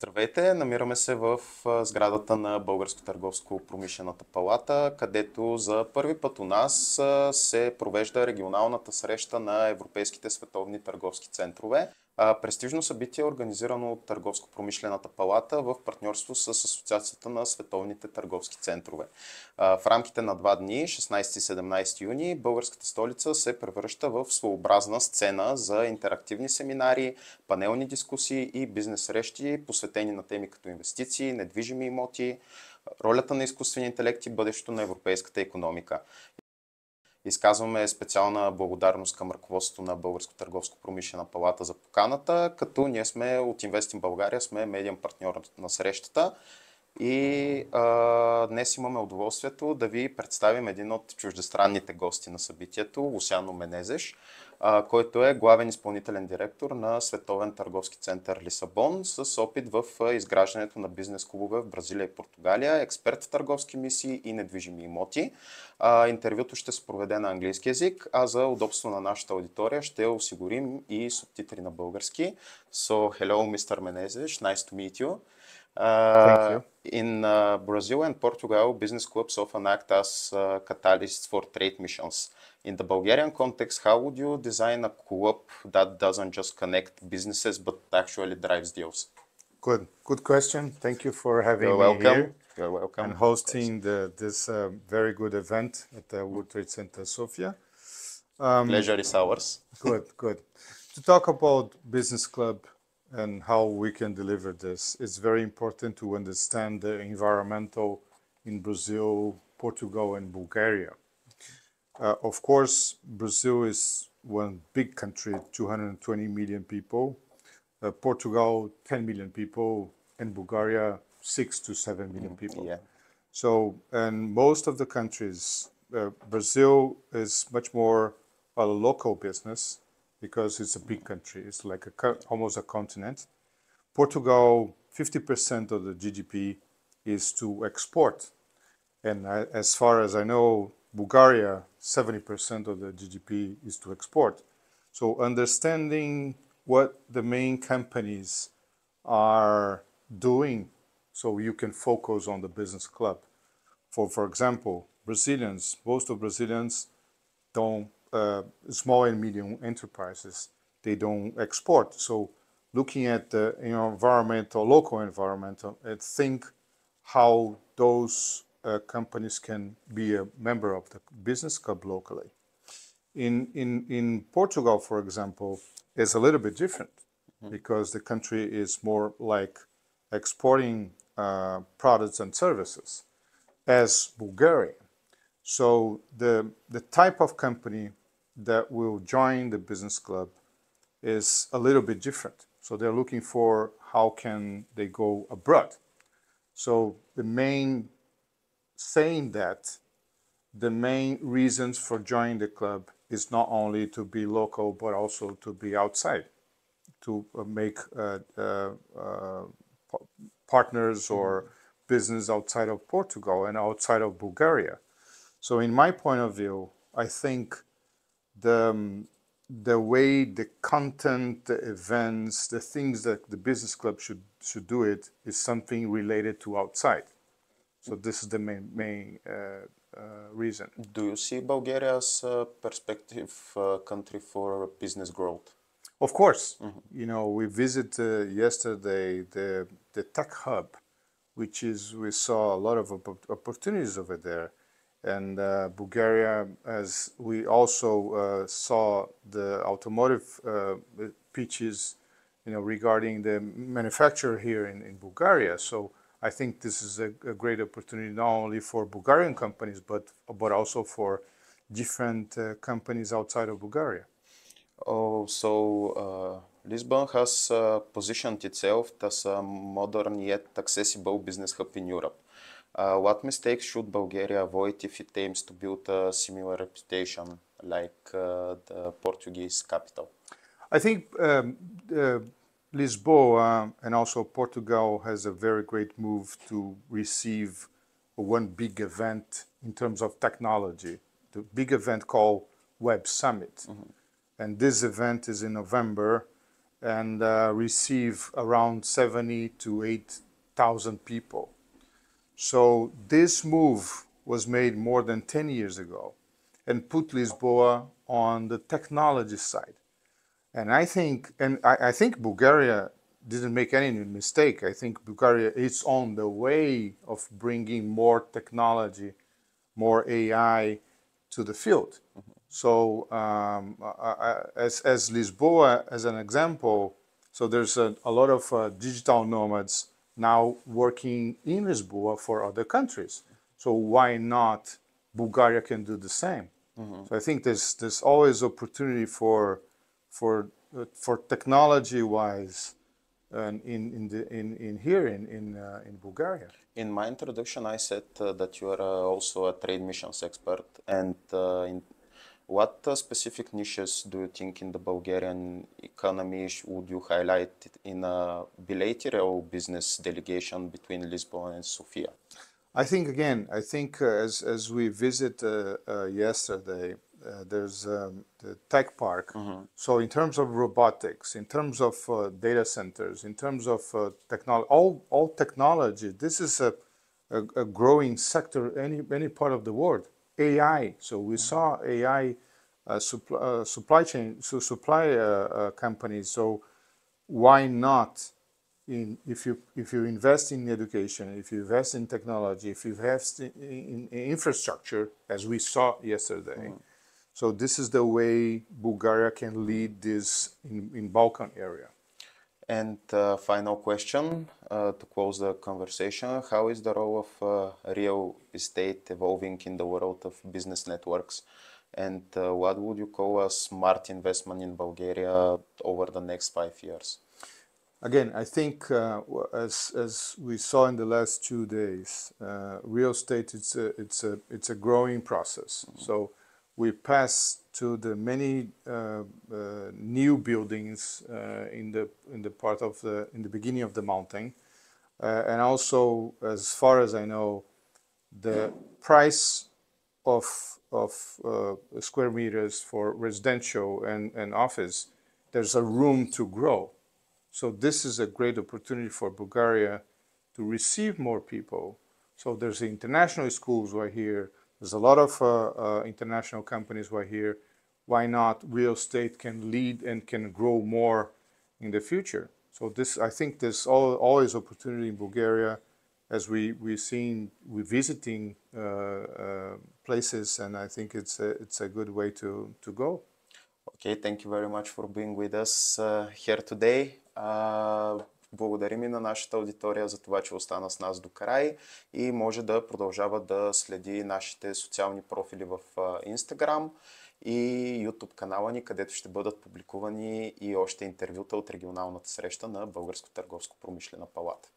Здравейте, намираме се в сградата на Българската търговско-промишлената палата, където за първи път у нас се провежда регионалната среща на европейските световни търговски центрове. Престижно събитие, организирано от търговско-промишлената палата в партньорство с Асоциацията на световните търговски центрове. В рамките на 2 дни, 16 и 17 юни, българската столица се превръща в своеобразна сцена за интерактивни семинари, панелни дискусии и бизнес срещи, посветени на теми като инвестиции, недвижими имоти, ролята на изкуствения интелект и бъдещето на европейската икономика. Изказваме специална благодарност към ръководството на Българската търговско-промишлена палата за поканата, като ние сме от Инвестин България, сме медиен партньор на срещата и днес имаме удоволствието да ви представим един от чуждестранните гости на събитието, Luciano Menezes, който е главен изпълнителен директор на Световен търговски център Лисабон с опит в изграждането на бизнес клубове в Бразилия и Португалия, експерт в търговски мисии и недвижими имоти. Интервюто ще се проведе на английски язик, а за удобство на нашата аудитория ще осигурим и субтитри на български. So, hello, Mr. Menezes, nice to meet you. Thank you. In Brazil and Portugal, business clubs often act as catalysts for trade missions. In the Bulgarian context, how would you design a club that doesn't just connect businesses but actually drives deals? Good question. Thank you for having You're me welcome. here You're welcome. and hosting this very good event at the World Trade Center Sofia. Pleasure is ours. Good. To talk about business club and how we can deliver this, it's very important to understand the environmental in Brazil, Portugal, and Bulgaria. Of course, Brazil is one big country, 220 million people. Portugal, 10 million people, and Bulgaria, 6 to 7 million people. Yeah. So, and most of the countries, Brazil is much more a local business because it's a big country. It's like almost a continent. Portugal, 50% of the GDP is to export. And as far as I know, Bulgaria, 70% of the GDP is to export. So understanding what the main companies are doing so you can focus on the business club. For example, Brazilians, most of Brazilians don't, small and medium enterprises, they don't export. So looking at the environmental, local environmental, and think how those companies can be a member of the business club locally. In Portugal, for example, it's a little bit different because the country is more like exporting products and services as Bulgaria. So the type of company that will join the business club is a little bit different. So they're looking for how can they go abroad. So the main saying that the main reasons for joining the club is not only to be local but also to be outside, to make partners or business outside of Portugal and outside of Bulgaria. So in my point of view, I think the way the content, the events, the things that the business club should do it is something related to outside. So this is the main reason. Do you see Bulgaria as a perspective country for business growth? Of course. You know, we visited yesterday the tech hub, which is, we saw a lot of opportunities over there. And Bulgaria, as we also saw the automotive pitches, regarding the manufacturer here in Bulgaria. So I think this is a great opportunity not only for Bulgarian companies, but also for different companies outside of Bulgaria. Oh, so Lisbon has positioned itself as a modern yet accessible business hub in Europe. What mistakes should Bulgaria avoid if it aims to build a similar reputation like the Portuguese capital? I think Lisboa and also Portugal has a very great move to receive one big event in terms of technology, the big event called Web Summit. And this event is in November and receive around 70 to 8,000 people. So this move was made more than 10 years ago and put Lisboa on the technology side. And I think Bulgaria didn't make any mistake. I think Bulgaria is on the way of bringing more technology, more AI to the field. So as Lisboa, as an example, so there's a lot of digital nomads now working in Lisboa for other countries. So why not Bulgaria can do the same? So I think there's always opportunity for technology-wise in Bulgaria. In my introduction, I said that you are also a trade missions expert. And what specific niches do you think in the Bulgarian economy would you highlight in a bilateral business delegation between Lisbon and Sofia? I think as we visit yesterday, there's the tech park. So in terms of robotics, in terms of data centers, in terms of technology, all technology, this is a growing sector any part of the world. AI. So we saw AI supply chain, supply companies. So why not? If you invest in education, if you invest in technology, if you invest in infrastructure, as we saw yesterday, so this is the way Bulgaria can lead this in Balkan area. And final question to close the conversation: how is the role of real estate evolving in the world of business networks? And what would you call a smart investment in Bulgaria over the next 5 years? Again, I think as we saw in the last 2 days, real estate it's a growing process. So we pass to the many new buildings in the beginning of the mountain, and also, as far as I know, the price of square meters for residential and office, there's a room to grow. So this is a great opportunity for Bulgaria to receive more people. So there's the international schools right here. There's a lot of international companies right here. Why not real estate can lead and can grow more in the future? So I think there's always opportunity in Bulgaria as we're visiting places, and I think it's a good way to go. Okay, thank you very much for being with us here today. Благодарим и на нашата аудитория за това, че остана с нас до край и може да продължава да следи нашите социални профили в Instagram и YouTube канала ни, където ще бъдат публикувани и още интервюта от регионалната среща на Българската търговско-промишлена палата.